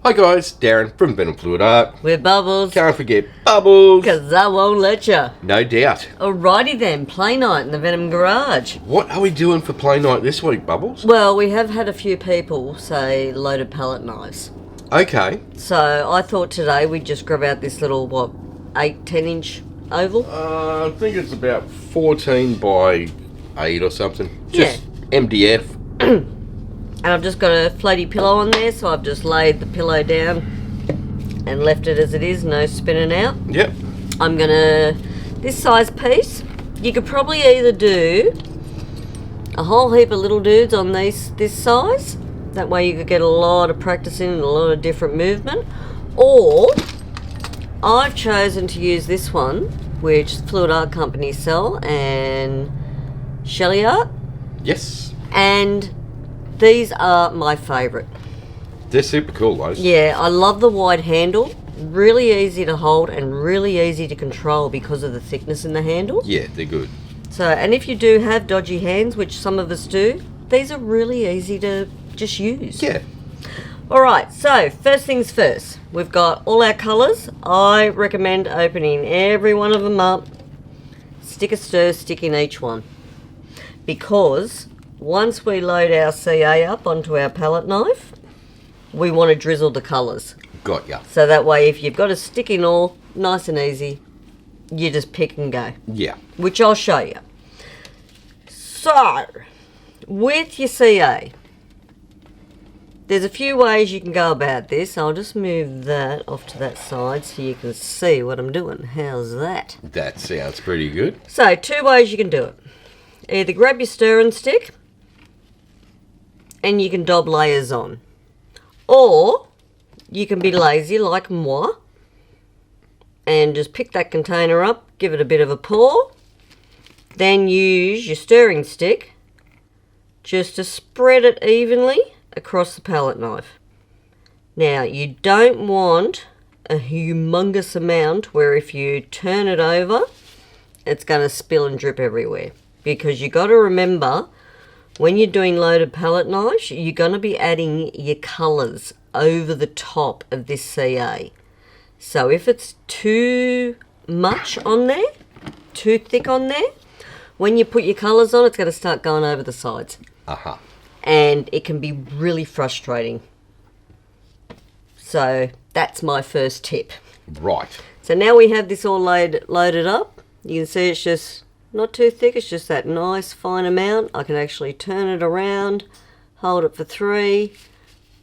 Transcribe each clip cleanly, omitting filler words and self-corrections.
Hi guys, Darren from Venom Fluid Art. We're Bubbles. Can't forget Bubbles. Because I won't let you. No doubt. Alrighty then, play night in the Venom garage. What are we doing for play night this week, Bubbles? Well, we have had a few people say loaded palette knives. Okay. So I thought today we'd just grab out this little, 10 inch oval? I think it's about 14 by 8 or something. Just MDF. And I've just got a floaty pillow on there, so I've just laid the pillow down and left it as it is, no spinning out. Yep. I'm gonna, this size piece, you could probably either do a whole heap of little dudes on this size. That way you could get a lot of practice in and a lot of different movement. Or I've chosen to use this one, which Fluid Art Company sell, and Shelli Art. Yes. And these are my favourite. They're super cool, those. Yeah, I love the wide handle. Really easy to hold and really easy to control because of the thickness in the handle. Yeah, they're good. So, and if you do have dodgy hands, which some of us do, these are really easy to just use. Yeah. Alright, so first things first. We've got all our colours. I recommend opening every one of them up. Stick a stir stick in each one. Because once we load our CA up onto our palette knife, we want to drizzle the colours. Got ya. So that way if you've got a stick in all, nice and easy, you just pick and go. Yeah. Which I'll show you. So, with your CA, there's a few ways you can go about this. I'll just move that off to that side so you can see what I'm doing. How's that? That sounds pretty good. So, two ways you can do it. Either grab your stirring stick and you can dob layers on. Or you can be lazy like moi and just pick that container up, give it a bit of a pour, then use your stirring stick just to spread it evenly across the palette knife. Now, you don't want a humongous amount where if you turn it over, it's going to spill and drip everywhere. Because you got to remember, when you're doing loaded palette knives, you're going to be adding your colours over the top of this CA. So if it's too much on there, too thick on there, when you put your colours on, it's going to start going over the sides. Uh-huh. And it can be really frustrating. So that's my first tip. Right. So now we have this all loaded up. You can see it's just not too thick, it's just that nice fine amount. I can actually turn it around, hold it for 3,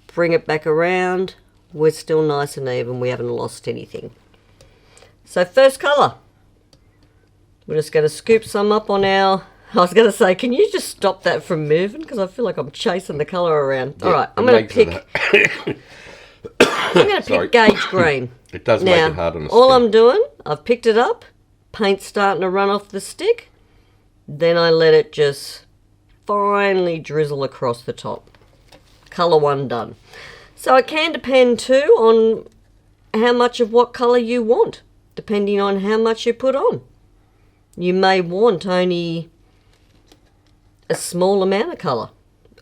bring it back around. We're still nice and even, we haven't lost anything. So first colour. We're just going to scoop some up on our... I was going to say, can you just stop that from moving? Because I feel like I'm chasing the colour around. Yeah, Alright, I'm going to pick... I'm going to pick Gauge Green. It does now, make it hard on the all stick. I'm doing, I've picked it up, paint's starting to run off the stick, then I let it just finely drizzle across the top. Colour 1 done. So it can depend too on how much of what colour you want, depending on how much you put on. You may want only a small amount of colour,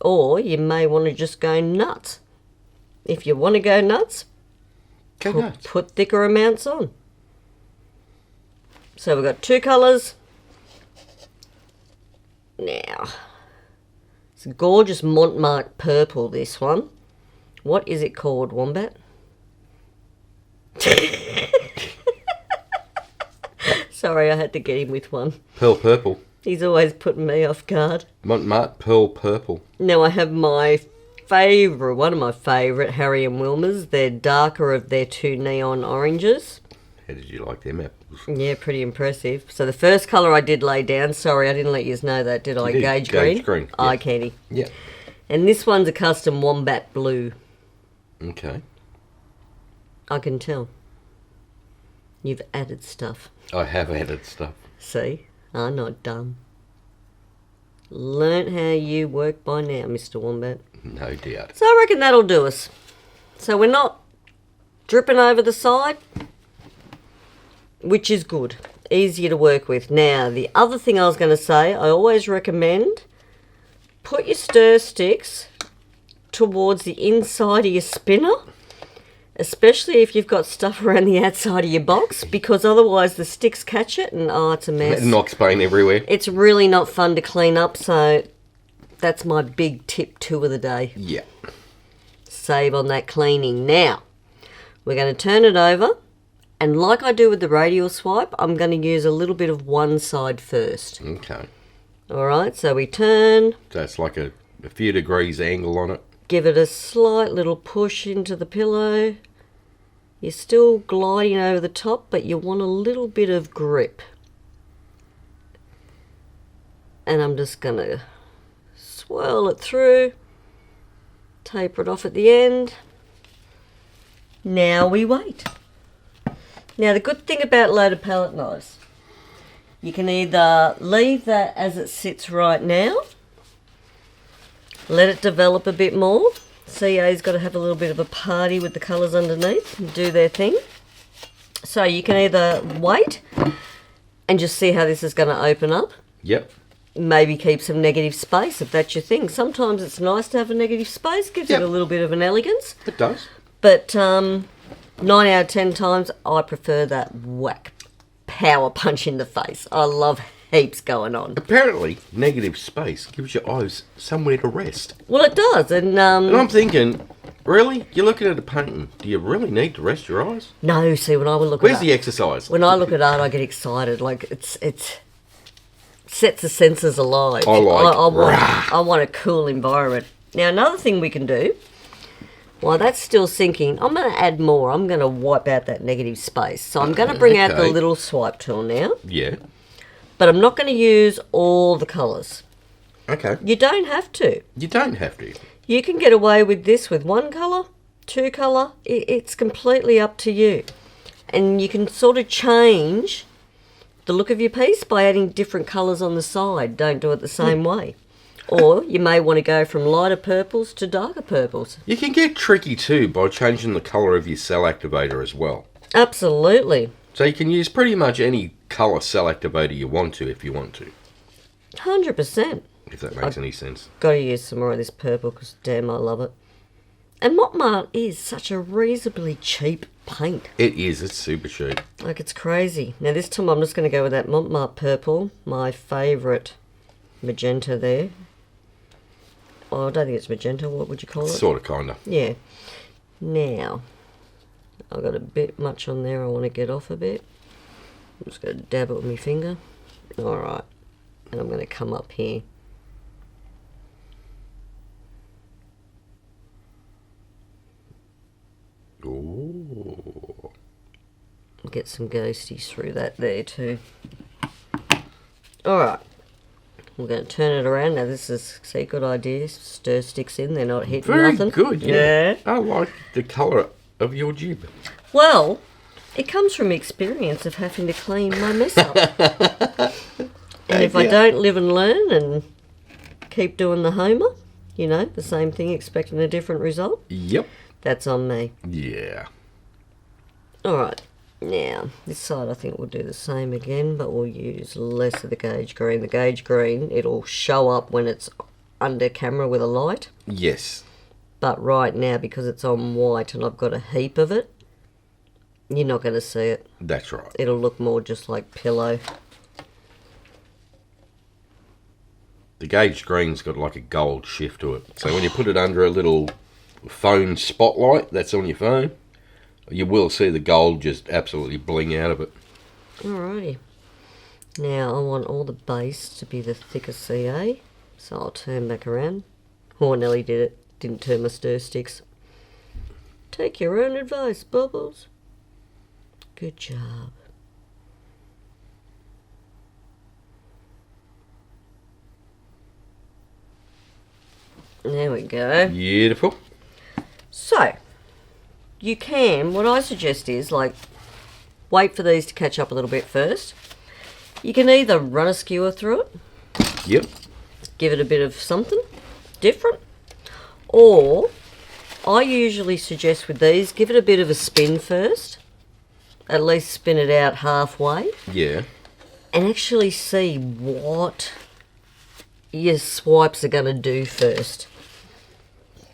or you may want to just go nuts. If you want to go nuts, put thicker amounts on. So we've got 2 colours. Now, it's a gorgeous Montmartre purple, this one. What is it called, Wombat? Sorry, I had to get him with one. Pearl purple. He's always putting me off guard. Montmartre pearl purple. Now I have my favourite, one of my favourite Harry and Wilmers. They're darker of their 2 neon oranges. How did you like them apples? Yeah, pretty impressive. So the first colour I did lay down, sorry, I didn't let you know that, did I? Gauge Green? Gauge Green. Eye Yeah. candy. Yeah. And this one's a custom Wombat Blue. Okay. I can tell. You've added stuff. I have added stuff. See? I'm not dumb. Learnt how you work by now, Mr. Wombat. No doubt. So I reckon that'll do us. So we're not dripping over the side, which is good. Easier to work with. Now, the other thing I was going to say, I always recommend put your stir sticks towards the inside of your spinner Especially if you've got stuff around the outside of your box, because otherwise the sticks catch it and it's a mess. It knocks paint everywhere. It's really not fun to clean up, so that's my big tip 2 of the day. Yeah. Save on that cleaning. Now, we're going to turn it over, and like I do with the radial swipe, I'm going to use a little bit of one side first. Okay. All right, so we turn. So it's like a few degrees angle on it. Give it a slight little push into the pillow. You're still gliding over the top, but you want a little bit of grip. And I'm just going to swirl it through, taper it off at the end. Now we wait. Now the good thing about loaded palette knives, you can either leave that as it sits right now, let it develop a bit more. CA's got to have a little bit of a party with the colours underneath and do their thing. So you can either wait and just see how this is going to open up. Yep. Maybe keep some negative space if that's your thing. Sometimes it's nice to have a negative space, gives it a little bit of an elegance. It does. But 9 out of 10 times I prefer that whack power punch in the face. I love heaps going on. Apparently, negative space gives your eyes somewhere to rest. Well, it does. And I'm thinking, really? You're looking at a painting. Do you really need to rest your eyes? No, see, when I would look Where's at the exercise? When I look at art, I get excited. Like, it's sets the senses alive. I want a cool environment. Now, another thing we can do, while that's still sinking, I'm going to add more. I'm going to wipe out that negative space. So I'm going to bring out the little swipe tool now. Yeah. But I'm not going to use all the colours. Okay. You don't have to. You don't have to. You can get away with this with 1 colour, 2 colour. It's completely up to you. And you can sort of change the look of your piece by adding different colours on the side. Don't do it the same way. Or you may want to go from lighter purples to darker purples. You can get tricky too by changing the colour of your cell activator as well. Absolutely. So you can use pretty much any colour cell activator you want to if you want to. 100%. If that makes any sense. Got to use some more of this purple because damn I love it. And Montmartre is such a reasonably cheap paint. It is. It's super cheap. Like, it's crazy. Now this time I'm just going to go with that Montmartre purple, my favourite magenta there. Oh, I don't think it's magenta. What would you call it? Sort of, kind of. Yeah. Now, I've got a bit much on there I want to get off a bit. I'm just going to dab it with my finger. Alright. And I'm going to come up here. Ooh. Get some ghosties through that there too. Alright. We're going to turn it around. Now this is, see, good idea. Stir sticks in, they're not hitting Very nothing. good, yeah. I like the colour of your jib. Well, it comes from experience of having to clean my mess up. And if I don't live and learn and keep doing the Homer, you know, the same thing, expecting a different result, Yep. that's on me. Yeah. Alright, now, this side I think we'll do the same again, but we'll use less of the gauge green. The gauge green, it'll show up when it's under camera with a light. Yes. But right now, because it's on white and I've got a heap of it, you're not going to see it. That's right. It'll look more just like pillow. The gauge green's got like a gold shift to it. So when you put it under a little phone spotlight that's on your phone, you will see the gold just absolutely bling out of it. Alrighty. Now I want all the base to be the thicker CA, so I'll turn back around. Oh, Nelly did it. Didn't turn my stir sticks. Take your own advice, Bubbles. Good job. There we go. Beautiful. So, you can, what I suggest is, like, wait for these to catch up a little bit first. You can either run a skewer through it. Yep. Give it a bit of something different. Or, I usually suggest with these, give it a bit of a spin first. At least spin it out halfway. Yeah. And actually see what your swipes are going to do first.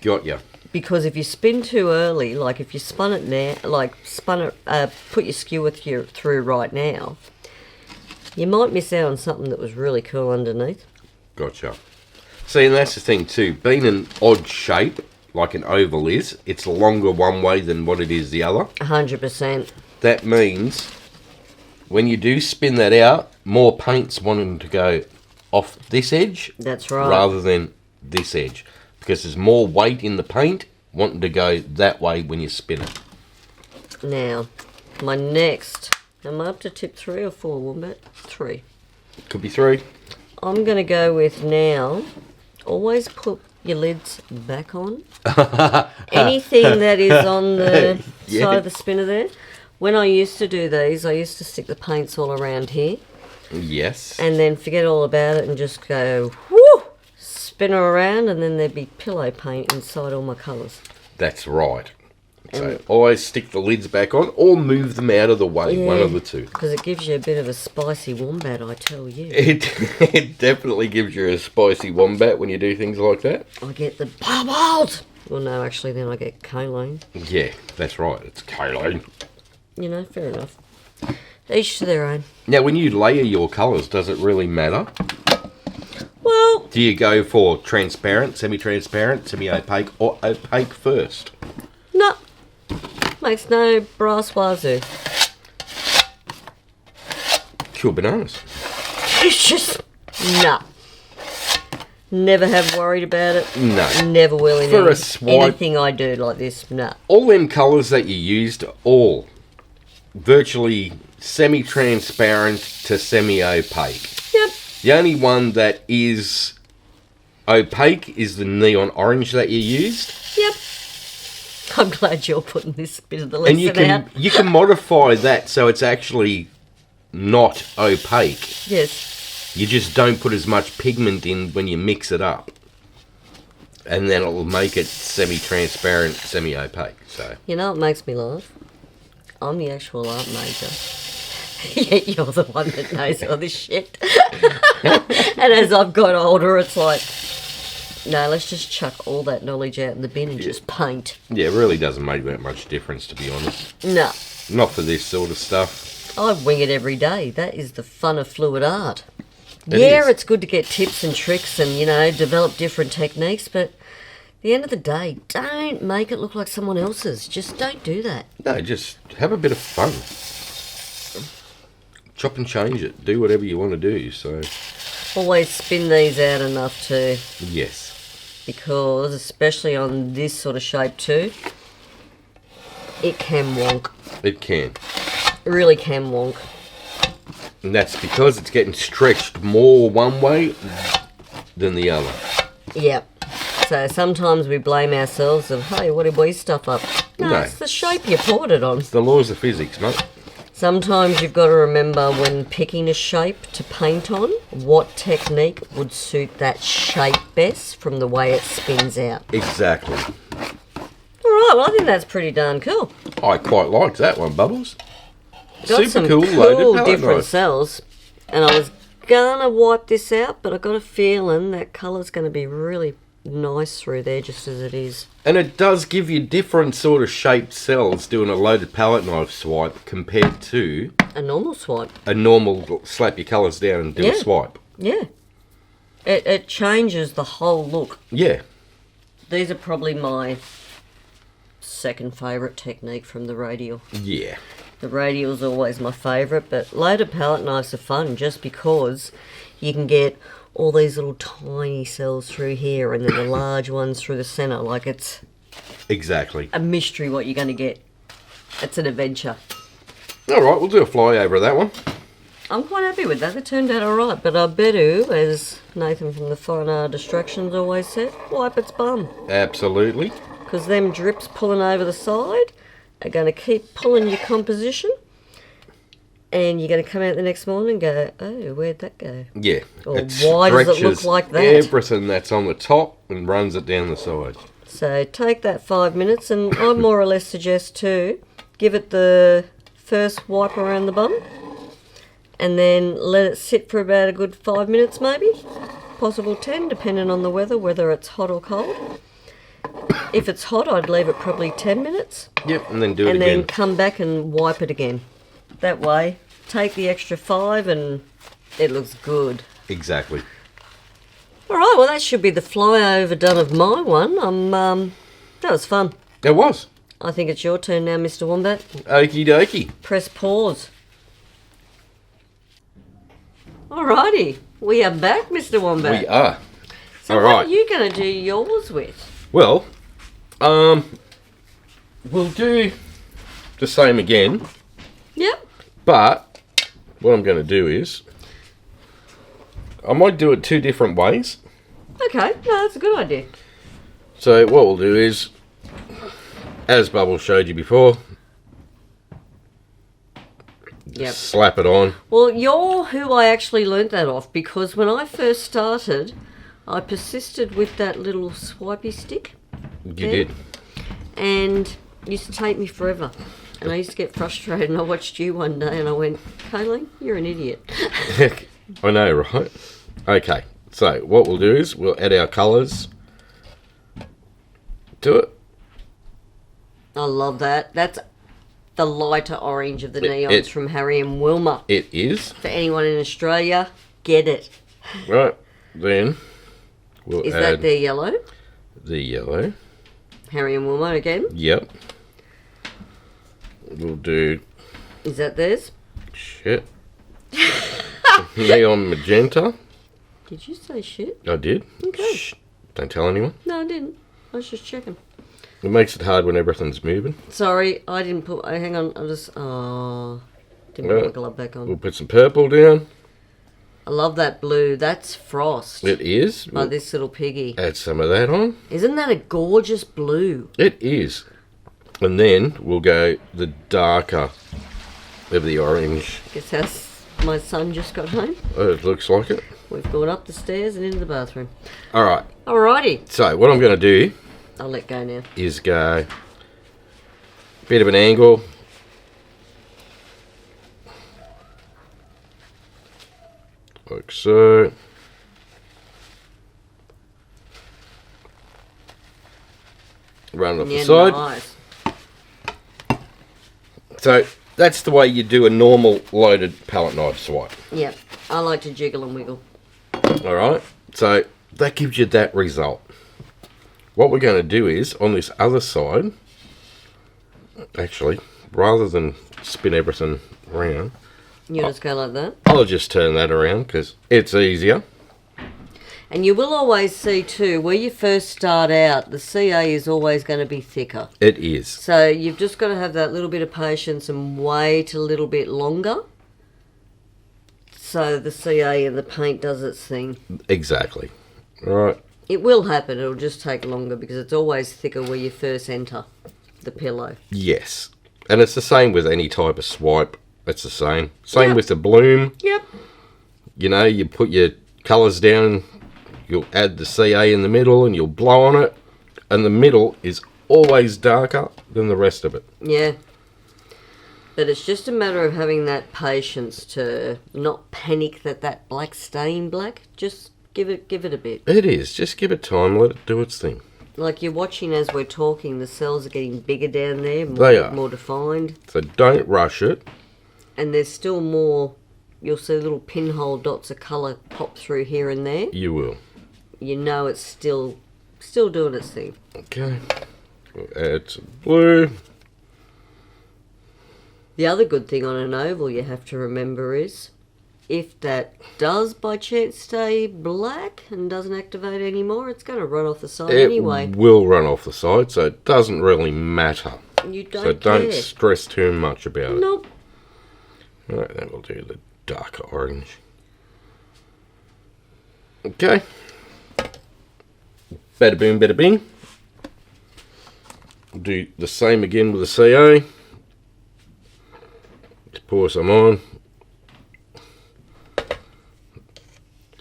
Got ya. Because if you spin too early, like if you spun it now, put your skewer through right now, you might miss out on something that was really cool underneath. Gotcha. See, and that's the thing too. Being an odd shape, like an oval is, it's longer one way than what it is the other. 100%. That means when you do spin that out, more paint's wanting to go off this edge. That's right. Rather than this edge. Because there's more weight in the paint wanting to go that way when you spin it. Now, my next... Am I up to tip 3 or 4, Wombat? 3. Could be 3. I'm going to go with now, always put your lids back on. Anything that is on the side of the spinner there. When I used to do these, I used to stick the paints all around here. Yes. And then forget all about it and just go, whoo, spin her around, and then there'd be pillow paint inside all my colours. That's right. So always stick the lids back on or move them out of the way, one of the two. Because it gives you a bit of a spicy wombat, I tell you. It definitely gives you a spicy wombat when you do things like that. I get the bubbles. Well, no, actually, then I get kaolin. Yeah, that's right. It's kaolin. You know, fair enough. Each to their own. Now, when you layer your colours, does it really matter? Well... Do you go for transparent, semi-transparent, semi-opaque, or opaque first? No. Makes no brass wazoo. Cool bananas. It's just... No. Never have worried about it. No. Never will in For a swipe, anything I do like this. No. all them colours that you used, all virtually semi-transparent to semi-opaque. Yep. The only one that is opaque is the neon orange that you used. Yep. I'm glad you're putting this bit of the lesson And you can modify that so it's actually not opaque. Yes. You just don't put as much pigment in when you mix it up. And then it'll make it semi-transparent, semi-opaque. So You know what makes me laugh? I'm the actual art major. Yet you're the one that knows all this shit. And as I've got older, it's like, no, let's just chuck all that knowledge out in the bin and just paint. yeah, it really doesn't make that much difference, to be honest. No. Not for this sort of stuff. I wing it every day. That is the fun of fluid art. It Yeah, is. it's good to get tips and tricks and, you know, develop different techniques, but at the end of the day, don't make it look like someone else's. Just don't do that. No, just have a bit of fun. Chop and change it. Do whatever you want to do. So Always spin these out enough too, yes, because especially on this sort of shape too, it can wonk. it can. It really can wonk. And that's because it's getting stretched more one way than the other. Yep. So sometimes we blame ourselves of, hey, what did we stuff up? No, No. it's the shape you poured it on. It's the laws of physics, mate. Sometimes you've got to remember when picking a shape to paint on, what technique would suit that shape best from the way it spins out. Exactly. All right, well, I think that's pretty darn cool. I quite liked that one, Bubbles. Got Super some cool, loaded palette different knife. cells, and I was gonna wipe this out, but I got a feeling that colour's going to be really nice through there just as it is. And it does give you different sort of shaped cells doing a loaded palette knife swipe compared to A normal swipe. a normal slap your colours down and do Yeah. a swipe. Yeah. It changes the whole look. Yeah. These are probably my second favourite technique from the radial. Yeah. The radial's always my favourite, but loaded palette knives are fun just because you can get all these little tiny cells through here and then the large ones through the centre. Like, it's Exactly. a mystery what you're going to get. It's an adventure. All right, we'll do a flyover of that one. I'm quite happy with that. They turned out alright, but I bet you, as Nathan from the Fine Art Distractions always said, wipe its bum. Absolutely. Because them drips pulling over the side are going to keep pulling your composition. And you're going to come out the next morning and go, oh, where'd that go? Yeah. Or it why does it look stretches like that? everything that's on the top and runs it down the side. So take that 5 minutes, and I more or less suggest too, give it the first wipe around the bum, and then let it sit for about a good 5 minutes maybe, possible 10, depending on the weather, whether it's hot or cold. If it's hot, I'd leave it probably 10 minutes. Yep, and then do it And again. then come back and wipe it again. That way, take the extra 5 and it looks good. Exactly. All right, well, that should be the flyover done of my one. That was fun. It was. I think it's your turn now, Mr. Wombat. Okie dokie. Press pause. Alrighty, we are back, Mr. Wombat. We are. So All what right. are you going to do yours with? Well, we'll do the same again, Yep. but what I'm going to do is I might do it 2 different ways. Okay, no, that's a good idea. So what we'll do is, as Bubbles showed you before, Yep. slap it on. Well, you're who I actually learnt that off, because when I first started, I persisted with that little swipey stick. You Yeah. did. And it used to take me forever. And I used to get frustrated, and I watched you one day and I went, Kayleen, you're an idiot. I know, right? Okay, so what we'll do is we'll add our colours to it. I love that. That's the lighter orange of the It- neons it- from Harry and Wilma. It is. For anyone in Australia, get it. Right, then we'll Is add that their yellow? the yellow. Harry and Wilma again. Yep. We'll do Is that theirs? shit. Neon magenta. Did you say shit? I did. Okay. Shh. Don't tell anyone. No, I didn't. I was just checking. It makes it hard when everything's moving. Sorry, I didn't put. Hang on, I just. Didn't put Right. my glove back on. We'll put some purple down. I love that blue. That's Frost. It is. By We'll this little piggy. add some of that on. Isn't that a gorgeous blue? It is. And then we'll go the darker of the orange. Guess how my son just got home. Oh, it looks like it. We've gone up the stairs and into the bathroom. All right. Alrighty. So what I'm going to do I'll let go now. is go a bit of an angle. Like so. Run it off the side. Nice. So that's the way you do a normal loaded palette knife swipe. Yep. I like to jiggle and wiggle. All right. So that gives you that result. What we're going to do is on this other side, actually, rather than spin everything around, You just go like that. I'll just turn that around because it's easier. And you will always see too, where you first start out, the CA is always going to be thicker. It is. So you've just got to have that little bit of patience and wait a little bit longer. So the CA and the paint does its thing. Exactly. All right. It will happen, it'll just take longer because it's always thicker where you first enter the pillow. Yes. And it's the same with any type of swipe. It's the same. Same Yep. with the bloom. Yep. You know, you put your colours down, you'll add the CA in the middle and you'll blow on it. And the middle is always darker than the rest of it. Yeah. But it's just a matter of having that patience to not panic that black stain black. Just give it a bit. It is. Just give it time. Let it do its thing. Like you're watching as we're talking, the cells are getting bigger down there, They are. more defined. So don't rush it. And there's still more, you'll see little pinhole dots of colour pop through here and there. You will. You know it's still doing its thing. Okay. We'll add some blue. The other good thing on an oval you have to remember is, if that does by chance stay black and doesn't activate anymore, it's going to run off the side It anyway. will run off the side, so it doesn't really matter. You don't So don't care. stress too much about it. Nope. Alright, then we'll do the darker orange. Okay. Bada boom, bada bing. We'll do the same again with the CA. Just pour some on.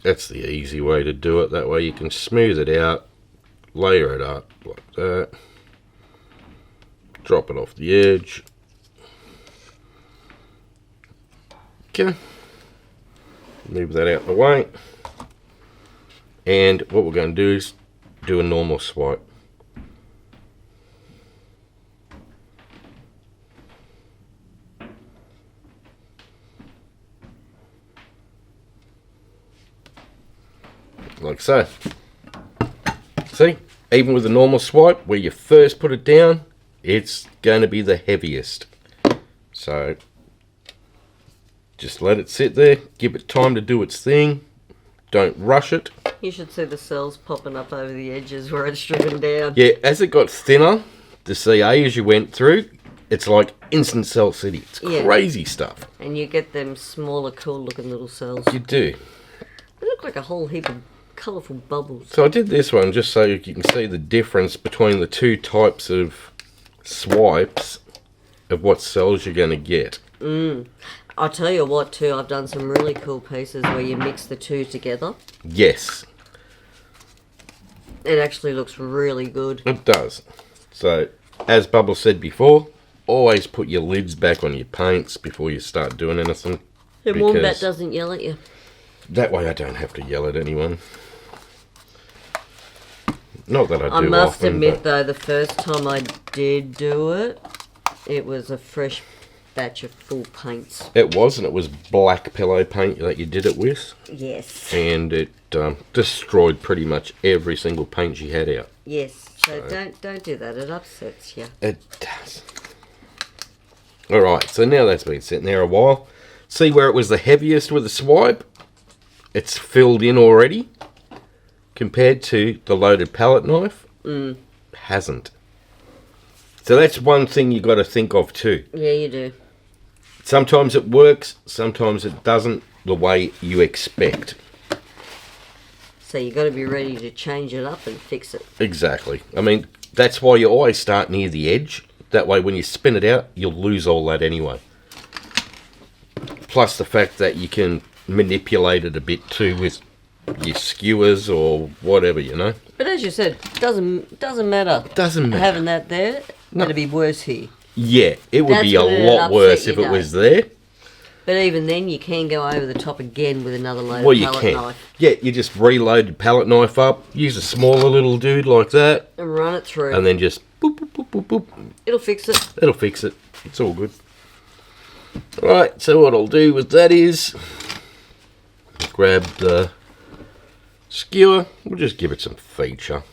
That's the easy way to do it. That way you can smooth it out, layer it up like that. Drop it off the edge. Okay. Move that out of the way. And what we're going to do is do a normal swipe. like so. See, even with a normal swipe, where you first put it down, it's going to be the heaviest. So just let it sit there, give it time to do its thing. Don't rush it. You should see the cells popping up over the edges where it's driven down. Yeah, as it got thinner, the CA as you went through, it's like instant cell city. It's crazy stuff. And you get them smaller, cool looking little cells. You do. They look like a whole heap of colourful bubbles. So I did this one just so you can see the difference between the two types of swipes of what cells you're going to get. I'll tell you what too, I've done some really cool pieces where you mix the two together. Yes. It actually looks really good. It does. So, as Bubble said before, always put your lids back on your paints before you start doing anything. And Wombat doesn't yell at you. That way I don't have to yell at anyone. Not that I do I must often, admit though, the first time I did do it, it was a fresh batch of full paints. It was, and it was black pillow paint that you did it with. Yes. And it destroyed pretty much every single paint you had out. Yes. So don't do that. It upsets you. It does. All right. So now that's been sitting there a while. See where it was the heaviest with the swipe? It's filled in already. Compared to the loaded palette knife, hasn't. So that's one thing you got to think of too. Yeah, you do. Sometimes it works, sometimes it doesn't the way you expect. So you got to be ready to change it up and fix it. Exactly. I mean, that's why you always start near the edge. That way when you spin it out, you'll lose all that anyway. Plus the fact that you can manipulate it a bit too with your skewers or whatever, you know. But as you said, doesn't matter. Doesn't matter. Having that there, it'd be worse here. Yeah, it would be a lot worse if it was there. But even then, you can go over the top again with another loaded palette knife. Yeah, you just reload the palette knife up, use a smaller little dude like that. And run it through. And then just boop, boop, boop, boop, boop. It'll fix it. It'll fix it. It's all good. Right, so what I'll do with that is grab the skewer. We'll just give it some feature.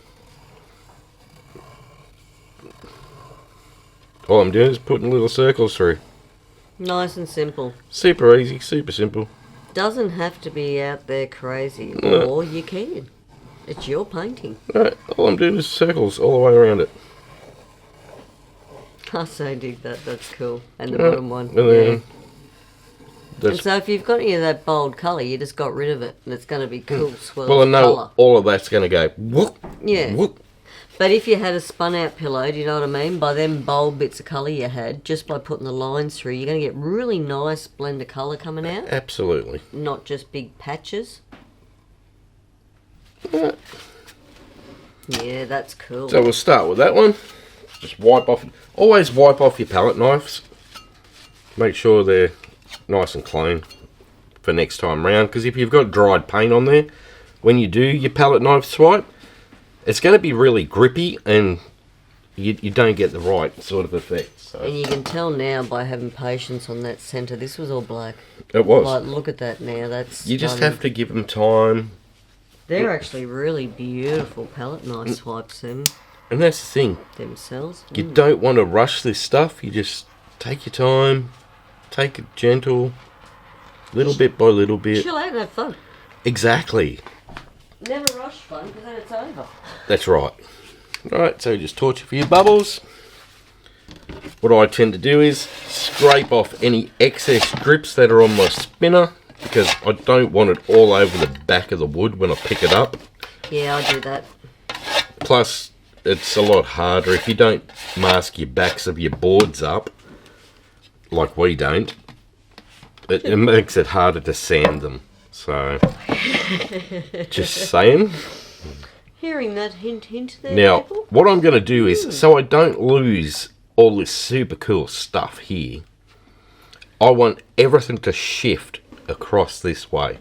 All I'm doing is putting little circles through. Nice and simple. Super easy, super simple. Doesn't have to be out there crazy, or you can. It's your painting. Right, all I'm doing is circles all the way around it. I so dig that. That's cool. And the bottom one. And then and so if you've got any of that bold colour, you just got rid of it, and it's going to be cool swirls. Well, I know colour. all of that's going to go whoop. Yeah. Whoop. But if you had a spun out pillow, do you know what I mean? By them bold bits of colour you had, just by putting the lines through, you're going to get really nice blend of colour coming out. Absolutely. Not just big patches. Yeah, that's cool. So we'll start with that one. Just wipe off. Always wipe off your palette knives. Make sure they're nice and clean for next time round. Because if you've got dried paint on there, when you do your palette knife swipe, it's going to be really grippy and you don't get the right sort of effect. So. And you can tell now by having patience on that centre. This was all black. It was. Like, look at that now. That's you just have to give them time. They're actually really beautiful palette knife swipes, them. And that's the thing. Themselves. You don't want to rush this stuff. You just take your time. Take it gentle. Little bit by little bit. Chill out and have fun. Exactly. Never rush fun because then it's over. That's right. Right, so just torch a few bubbles. What I tend to do is scrape off any excess drips that are on my spinner because I don't want it all over the back of the wood when I pick it up. Yeah, I do that. Plus, it's a lot harder if you don't mask your backs of your boards up, like we don't. It makes it harder to sand them. So, just saying. Hearing that hint there, Now, people? what I'm going to do is, so I don't lose all this super cool stuff here, I want everything to shift across this way.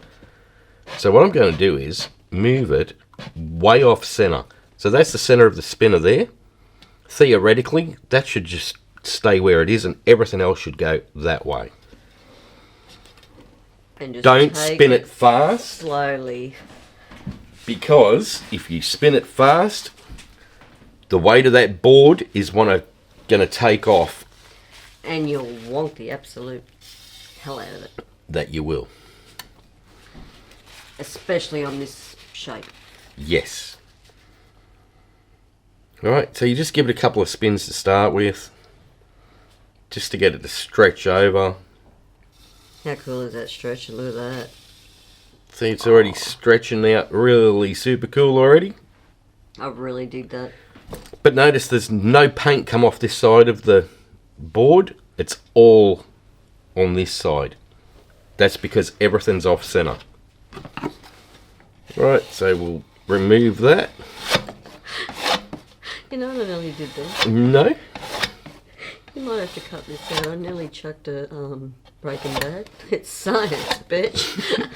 So what I'm going to do is move it way off center. So that's the center of the spinner there. Theoretically, that should just stay where it is and everything else should go that way. And just Don't take spin it fast. slowly. Because if you spin it fast, the weight of that board is going to take off. And you'll wonk the absolute hell out of it. That you will. Especially on this shape. Yes. Alright, so you just give it a couple of spins to start with. Just to get it to stretch over. How cool is that stretch? Look at that. See, it's already stretching out really super cool already. I really dig that. But notice there's no paint come off this side of the board. It's all on this side. That's because everything's off center. Right, so we'll remove that. You know, I nearly did that. No. You might have to cut this out. I nearly chucked a Breaking Bad. It's science, bitch.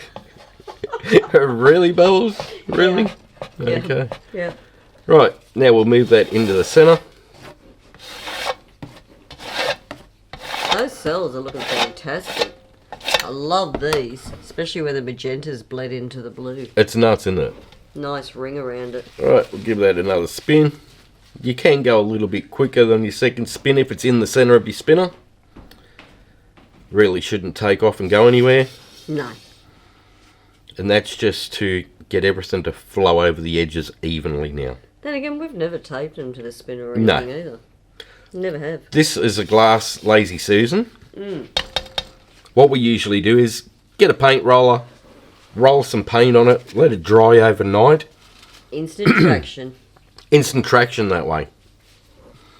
Really, Bubbles? Really? Yeah. Okay. Yeah. Right, now we'll move that into the center. Those cells are looking fantastic. I love these, especially where the magenta's bled into the blue. It's nuts, isn't it? Nice ring around it. Alright, we'll give that another spin. You can go a little bit quicker than your second spin if it's in the center of your spinner. Really shouldn't take off and go anywhere. No. And that's just to get everything to flow over the edges evenly now. Then again, we've never taped them to the spinner or anything either. Never have. This is a glass Lazy Susan. What we usually do is get a paint roller, roll some paint on it, let it dry overnight. Instant traction. Instant traction that way.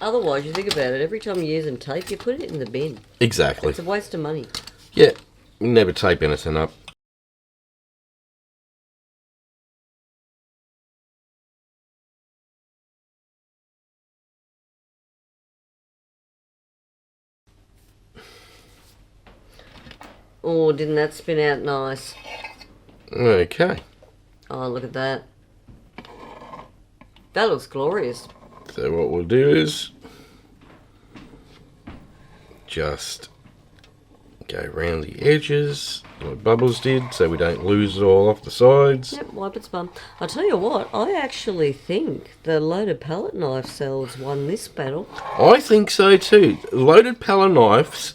Otherwise, you think about it, every time you use them tape, you put it in the bin. Exactly. It's a waste of money. Yeah, we never tape anything up. Oh, didn't that spin out nice? Okay. Oh, look at that. That looks glorious. So what we'll do is just go around the edges like Bubbles did so we don't lose it all off the sides. Yep, wipe its bum. I'll tell you what, I actually think the loaded palette knife cells won this battle. I think so too. Loaded palette knives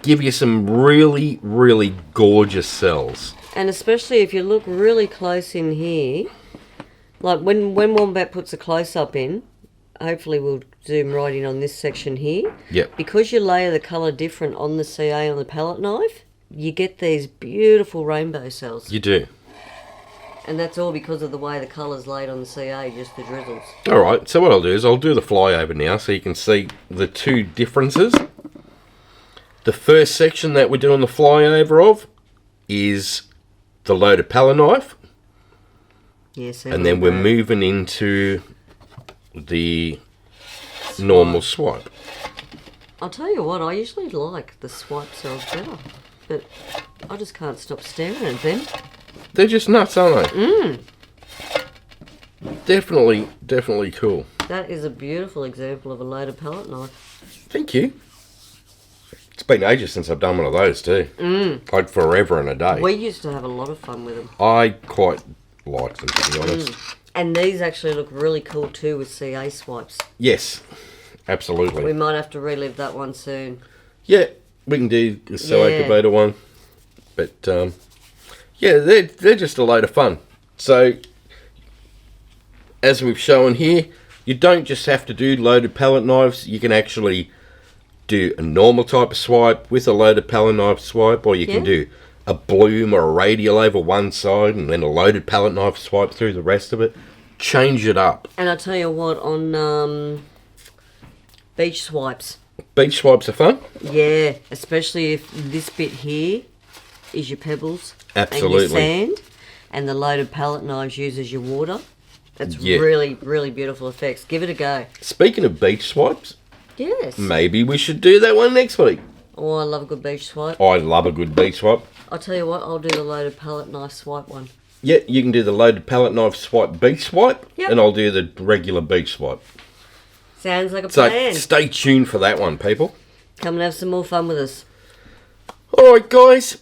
give you some really, really gorgeous cells. And especially if you look really close in here, like when Wombat puts a close-up in, hopefully we'll zoom right in on this section here. Yep. Because you layer the colour different on the CA on the palette knife, you get these beautiful rainbow cells. You do. And that's all because of the way the colour's laid on the CA, just the drizzles. Alright, so what I'll do is I'll do the flyover now so you can see the two differences. The first section that we're doing the flyover of is the loaded palette knife. Yes, and then we're moving into the normal swipe. I'll tell you what, I usually like the swipe cells better, but I just can't stop staring at them. They're just nuts, aren't they? Definitely cool. That is a beautiful example of a loaded palette knife. Thank you. It's been ages since I've done one of those too. Like forever and a day. We used to have a lot of fun with them. I quite like them, to be honest. And these actually look really cool too with CA swipes. Yes, absolutely. We might have to relive that one soon. Yeah, we can do the activator one. But, yeah, they're just a load of fun. So, as we've shown here, you don't just have to do loaded palette knives. You can actually do a normal type of swipe with a loaded palette knife swipe, or you can do a bloom or a radial over one side and then a loaded palette knife swipe through the rest of it. Change it up. And I'll tell you what, on beach swipes. Beach swipes are fun. Yeah, especially if this bit here is your pebbles. Absolutely. And your sand, and the loaded palette knives uses your water. That's really, really beautiful effects. Give it a go. Speaking of beach swipes, yes. maybe we should do that one next week. Oh, I love a good beach swipe. I love a good beach swipe. I'll tell you what, I'll do the loaded palette knife swipe one. Yeah, you can do the loaded palette knife swipe beach swipe, and I'll do the regular beach swipe. Sounds like a plan. So stay tuned for that one, people. Come and have some more fun with us. Alright, guys.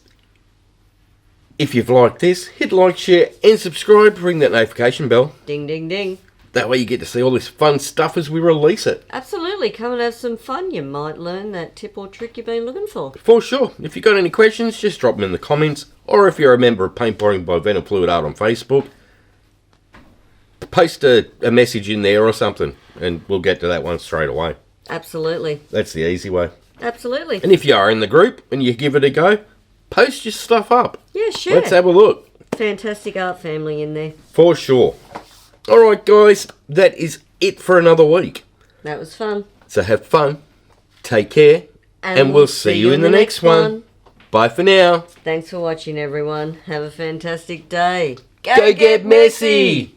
If you've liked this, hit like, share and subscribe. Ring that notification bell. Ding, ding, ding. That way you get to see all this fun stuff as we release it. Absolutely. Come and have some fun. You might learn that tip or trick you've been looking for. For sure. If you've got any questions, just drop them in the comments. Or if you're a member of Paint Pouring by Venom Fluid Art on Facebook, post a message in there or something, and we'll get to that one straight away. Absolutely. That's the easy way. Absolutely. And if you are in the group and you give it a go, post your stuff up. Yeah, sure. Let's have a look. Fantastic art family in there. For sure. Alright guys, that is it for another week. That was fun. So have fun, take care, and we'll see you in the next one. Bye for now. Thanks for watching, everyone. Have a fantastic day. Go get messy!